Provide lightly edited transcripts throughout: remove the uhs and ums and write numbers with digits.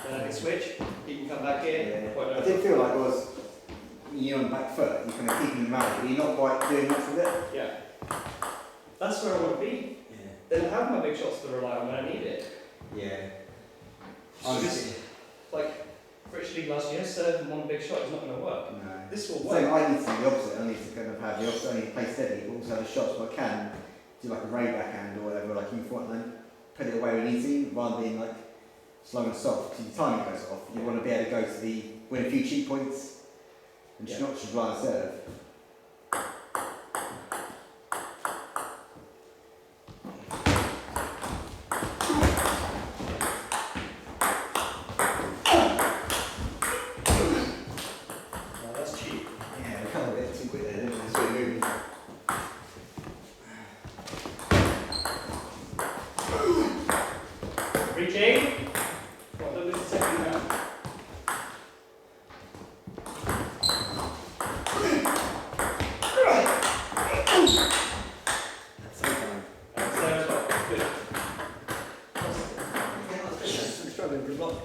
Then I can switch, he can come back in. Yeah. I did feel like I was, you're on the back foot, you're kind of keeping them out, but you're not quite doing much with it. Yeah. That's where I want to be. Yeah. Then have my big shots to rely on when I need it. Yeah. So this, like, British League last year, serving one big shot is not going to work. No. This will So work. I need to do the opposite. I need to kind of have the opposite. I need to play steady, but also have the shots. But I can do like a ray backhand or whatever, like in front, and then put it away when easy, rather than like slow and soft. Because your timing goes off. You want to be able to go to the win a few cheap points, and just not just rely on serve. No, that's cheap. Yeah, we come a bit too quick there, didn't we? So we moving. Reaching. Well, don't lose a second now. That's so fine. And there as well. Good. Yeah, that's good. I'm struggling for a block.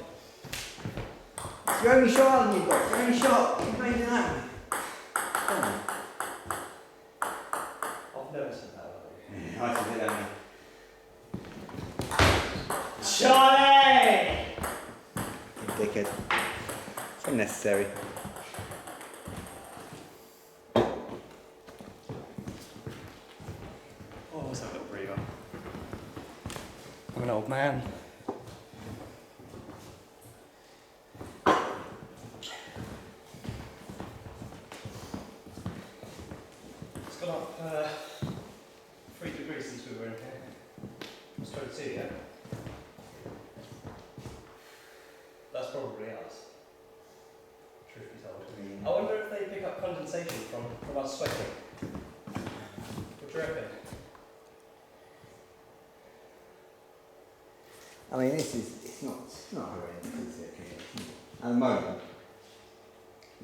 It's your only shot, haven't you got? It's your only shot. Keep making that one. Come on. I've never said that about you. Yeah, I should do that. Charlie! Dickhead. It's unnecessary. Oh, what's that little breather? I'm an old man. It's gone up 3 degrees since we were in here. It's 22, yeah? That's probably us. Truth be told. I wonder if they pick up condensation from us sweating. What do you reckon? I mean, it's not horrendous, is it? At the moment,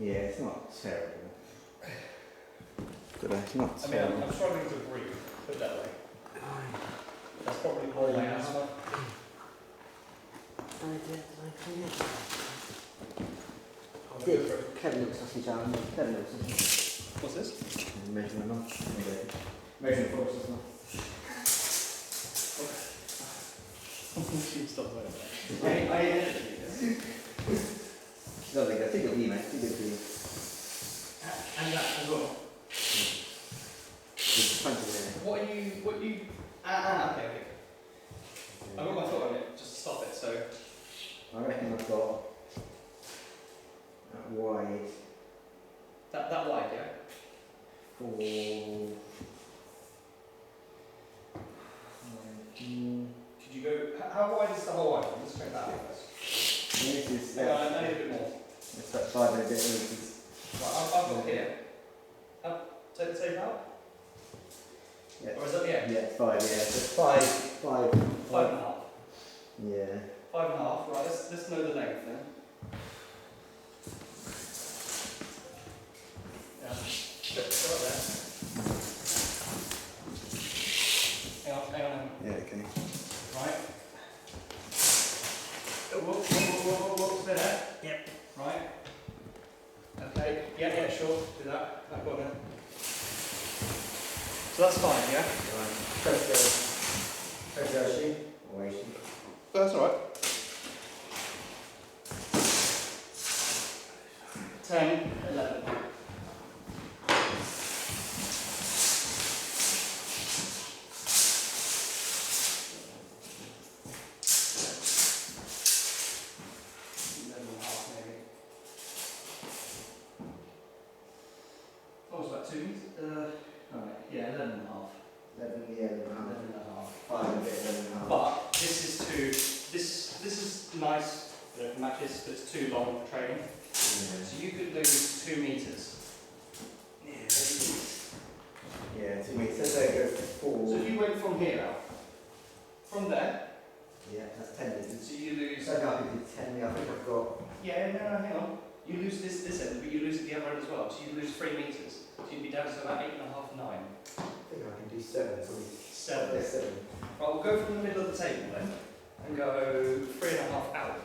yeah, it's not terrible. But it's not I mean, terrible. I'm struggling to breathe, put it that way. That's probably more my asthma. Kevin looks sausage arm. Kevin looks sausage. What's this? Measure my mum. Measure for us as well. Stop doing that. I edited this. She's lovely. I think it'll be, mate. I think it'll be. And that as well. There's plenty there. What you, okay. I've got my foot on it, just to stop it, so. I reckon I've got that wide That wide, yeah? for. Could you go, how wide is the whole wide? Let's check that out first. This is. Hang on, I need a bit more. It's that 5 and a bit. This Right, I've got here. Take the tape out? yeah. Or is that the end? Yeah, 5, yeah. So 5. 5.5. Yeah. 5.5, right, let's know the length then. Yeah, go up there. Hang on. Yeah, okay. Right. Whoa, stay there. Yep. Right. Okay, yeah, sure, do that. I've got it. So that's fine, yeah? Press the Oshi. Or Oshi. That's alright. 10, 11. What was that, 2 meters? Alright, yeah, 11 and a half. 11, yeah, 11 and a 11 half. and a half. 5 and a bit, 11 and a half. But this is nice, you know, for matches, but it's too long for training. So you could lose 2 meters. Yeah, 2 meters. So it goes to 4. So if you went from here out, from there, Yeah, that's 10 meters. so you lose. So I can't do 10, yeah, I think I've got. Yeah, no, hang on. You lose this end, but you lose the other end as well. So you lose 3 meters. So you'd be down to about 8.5, 9. I think I can do 7. So 7. yeah, 7. Right, we'll go from the middle of the table then, and go 3.5 out.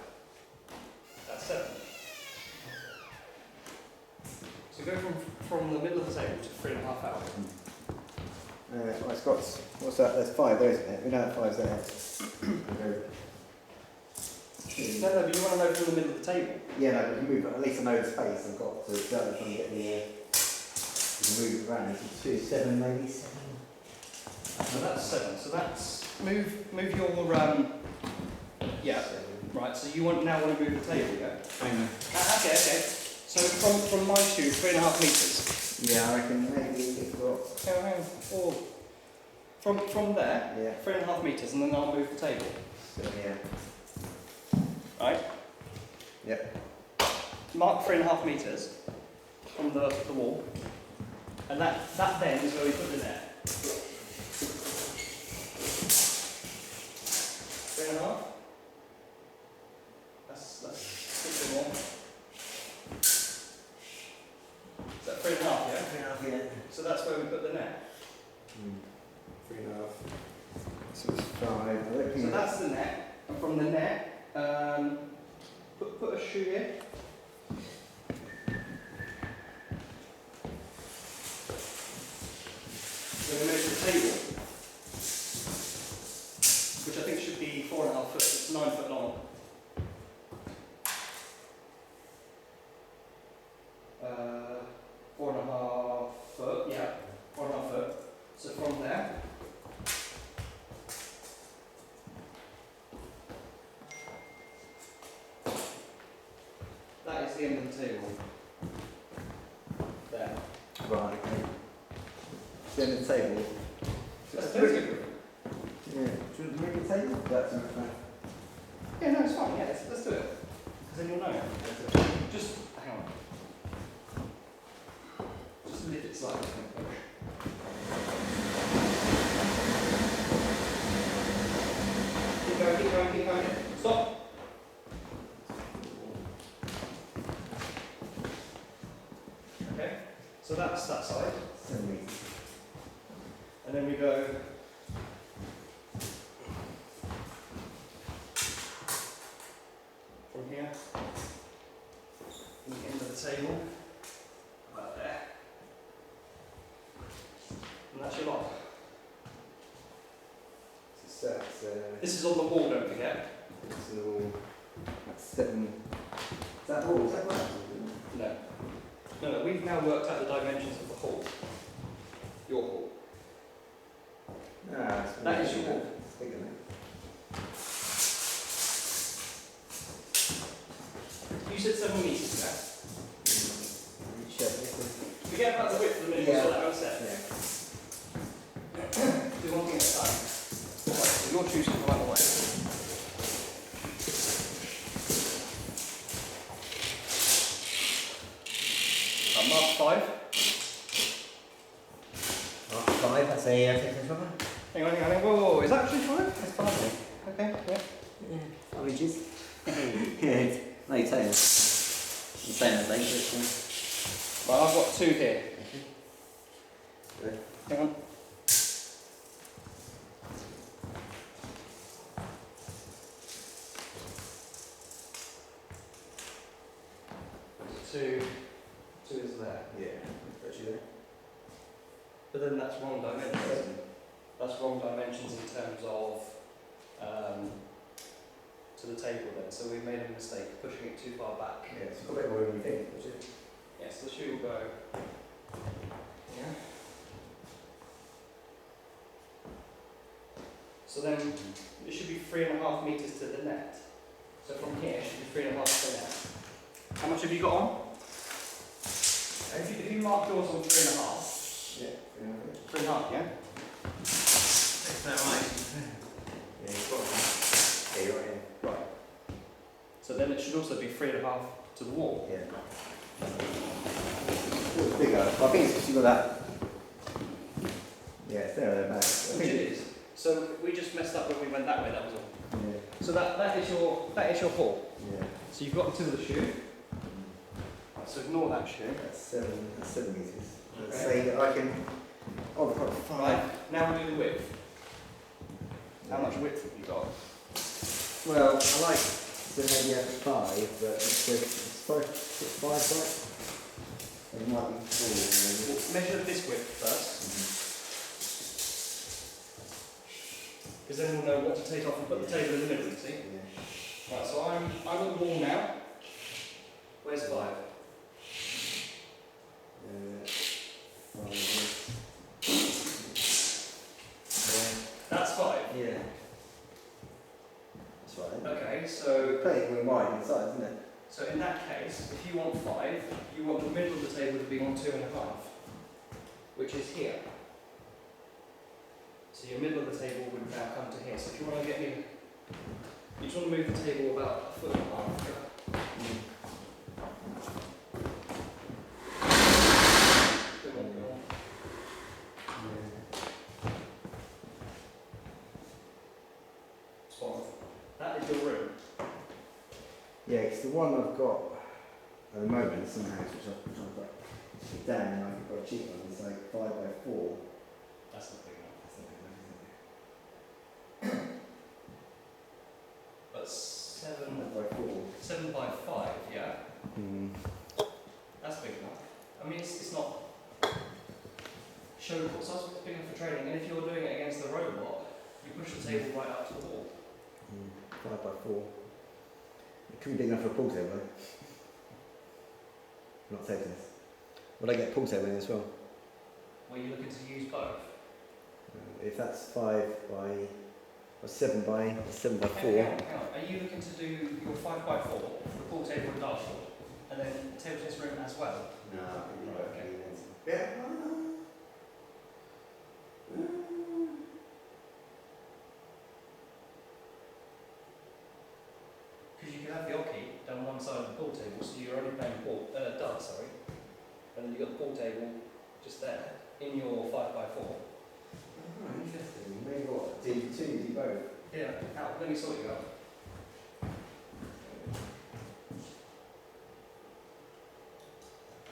So go from the middle of the table to 3.5 out. Well, it's got, what's that? There's 5 there, isn't it? We know that 5's there. No, but you want to know from the middle of the table. Yeah, no, but you move, at least I know the space I've got to go and try and get the, you can move it around. It's 2, 7 maybe, 7. So that's 7. So that's, move your, yeah. Right, so you now want to move the table, yeah? Hang on. Okay. So from my shoe, 3.5 metres. Yeah, I reckon maybe it's got... Hang on. Oh. From there, Yeah. 3.5 metres, and then I'll move the table. So, yeah. Right? Yep. Mark 3.5 metres from the wall. And that then is where we put the net. 3.5. That's a bit more. Is that 3.5, yeah? 3.5, yeah. So that's where we put the net. 3.5. So it's 5. I don't think So that's the net. And from the net, put a shoe here. We're going to measure the table, which I think should be 4.5 foot. It's 9 foot long. 4.5 foot, yeah, 4.5 foot. So from there, that is the end of the table. There. Right, okay. The end of the table. That's plenty of room. Yeah. Do you want to make a table? That's not fine. Yeah, no, it's fine. Yeah, let's do it. Because then you'll know. Just hang on. Just lift it slightly. Keep going. Stop. Okay. So that's that side. 7 metres. And then we go. From here, from the end of the table, about there, and that's your lock. So that's, This is on the wall, don't forget. that's 7. Is that all? Is that right? No, we've now worked out the dimensions of the hall. Your hall. Ah, That is your hall. It's bigger than You said 7 metres, yeah? that. Forget about the width of the minimum, Yeah. so that was set. Yeah. Do one thing at a time. Right, so your shoes can go out the way. Mark 5. Mark 5, that's a 15 rubber. Hang on. Whoa, is that actually 5? That's 5, Okay, yeah. yeah. 5 inches. Yeah, no, you tell us. The same as length, Right, I've got 2 here. Good. Hang on. Two is there. Yeah, got you there. But then that's wrong dimensions. That's wrong dimensions in terms of to the table then. So we made a mistake pushing it too far back. Yeah, it's got a bit more than you think, does it? Yes, the shoe will go. Yeah. So then it should be 3.5 metres to the net. So from here it should be 3.5 to the net. How much have you got on? If you mark yours on 3.5. Yeah, 3.5, yeah? Is that right? Yeah, you've got one. Yeah, you're right here. Right. So then it should also be 3.5 to the wall. Yeah. It's bigger. I think it's because you've got that. Yeah, it's there, back. Which it is. So we just messed up when we went that way, that was all. Yeah. So that is your hall. Yeah. So you've got until the shoe. Right, so ignore that shoe. That's 7 metres. Let's Okay. say that I can. Oh, I've got 5. Right, now we do the width. How much width have you got? Well, I like to maybe have 5, but it's 5 right? So it might be 4. We'll measure this width first, because then we'll know what to take off and put the table in the middle, you see? Yeah. Right, so I'm at the wall now. Where's 5? 5. That's 5. Yeah. That's right. Okay, so Playing wide inside, isn't it? so in that case, if you want 5, you want the middle of the table to be on 2.5, which is here. So your middle of the table would now come to here. So if you want to get me, you just want to move the table about 1.5 foot. Bit more, bit more. Spot on. That is your room. Yeah, it's the one I've got at the moment, some house which I've got down and I've got a cheap one, it's like 5 by 4. That's not big enough. That's not big enough, But is it? 5 by 4. 7 by 5, yeah. Mm. That's big enough. I mean, it's not show what size it's big enough for training, and if you're doing it against the robot, you push the table right up to the wall. 5 by 4. It could be big enough for a pool table, though. I'm not taking this. Would I get a pool table in as well? Were you looking to use both? If that's 5 by, or 7 by 4. Hang on. Are you looking to do your 5 by 4, the pool table and dartboard, and then table tennis room as well? No, Right, okay. Yeah. Because you can have the hockey down one side of the pool table, so you're only playing darts, sorry. And then you've got the pool table just there, in your 5 by 4. Oh, interesting. Maybe what? Do both? Yeah, Al, let me sort you out.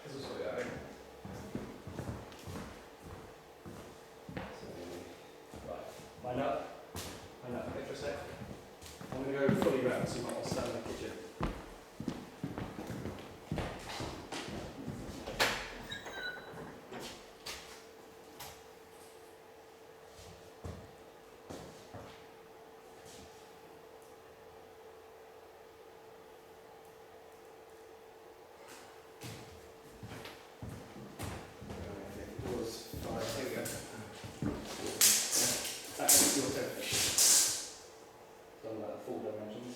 This will sort you out. Right, line up. Line up a bit for a sec. I'm going to go fully round, so you might want to stand in the kitchen. Here we go. That's your turn. Done that full dimensions.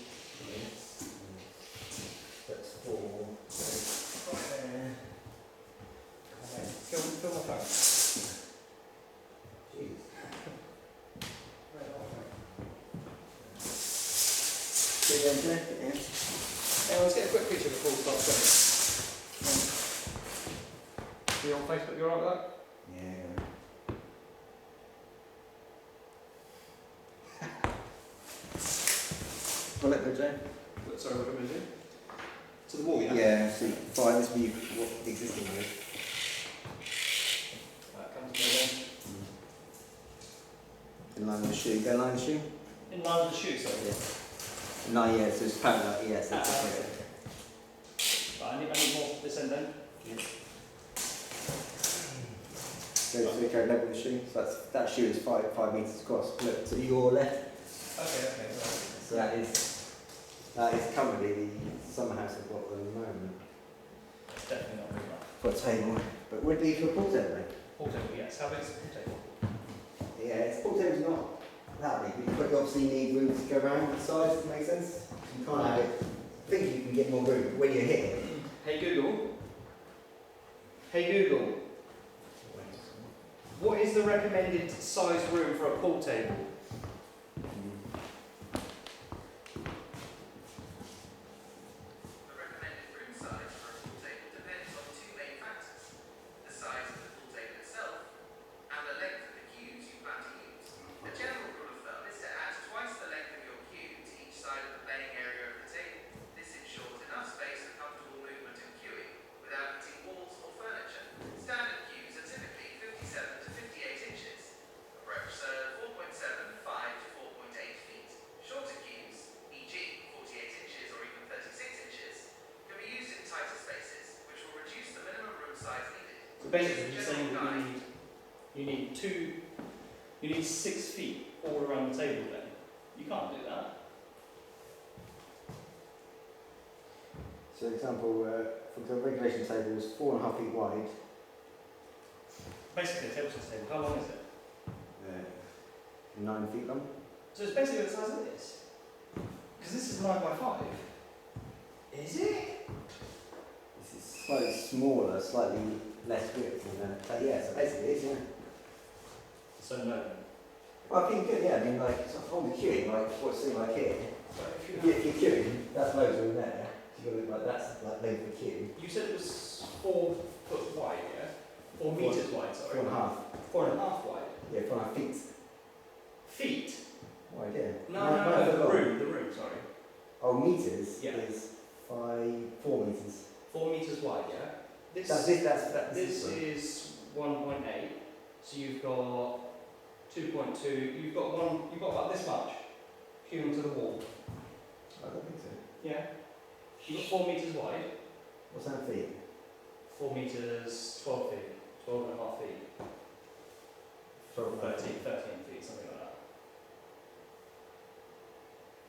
That's 4. Fill my phone. Jeez. Hey, let's get a quick picture before we start filming. You on Facebook, you alright with that? Yeah. Well, let go, Jay. Sorry, what am I doing? To the wall, yeah? Yeah, see, 5, this would be what the existing one is. Right, come together. In line with the shoe. Go in line with the shoe? In line with the shoe, sorry. Yeah. No, yeah, so it's parallel, yeah, so it's Okay. Right, I need more this end then. So go level with the shoe. So that shoe is 5 metres across. Look to your left. Okay, right. So that is currently the summer house I've got at the moment It's definitely not big enough. for a table. But would it be for a pool table, mate? Pool table, yes. How big is the pool table? Yeah, it's pool table's not that big, but you obviously need room to go around the sides, if that makes sense. You can't have it. I think you can get more room when you're here. Hey Google. Hey Google. What is the recommended size room for a pool table? The recommended room size for a pool table depends on 2 main factors: the size of the pool table itself and the length of the cues you plan to use. A general rule of thumb is to add twice the length of your cue to each side of the playing area of the table. This ensures enough space for comfortable movement and cueing without hitting walls or furniture. Standard cues are typically 57 to 58 inches. A prep serve 4.7 basically you're saying that you need 6 feet all around the table then. You can't do that. So, for example, regulation table is 4.5 feet wide. Basically a table table, how long is it? 9 feet long. So it's basically the size of this. Because this is 9 by 5. Is it? This is slightly smaller, slightly less width than that. But yeah, so basically it is, yeah. So no then. Well, I think good, yeah. I mean, like, so on the queuing, like, what's it like here? So if you If you're queuing, that's loads in there. So you've got to look like that's like length of queue. You said it was 4 foot wide, yeah? 4 metres wide, sorry. 4.5. 4.5 wide. Yeah, 4.5 feet Feet? wide, yeah. No, foot the long. room, sorry. Oh, meters Yeah. is 4 meters. 4 metres wide, yeah? This is 1.8, so you've got 2.2, you've got about this much queuing to the wall. I don't think so. Yeah. You've got 4 metres wide, What's that feet? 4 metres, 12 feet, 12 and a half feet, 13 feet, something like that.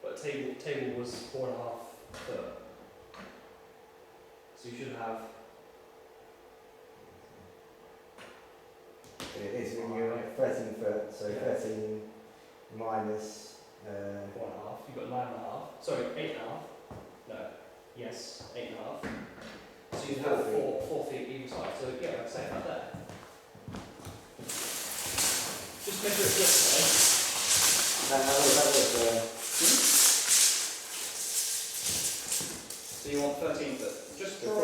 But table was 4.5 foot. So you should have, It is when you're 13 foot, so Yeah. 13 minus. 4.5, you've got 9.5, sorry, 8.5, no, yes, 8.5. So you have 4 feet either side, so yeah, like I say, about there. Just measure it this way. That was So you want 13 foot. Just draw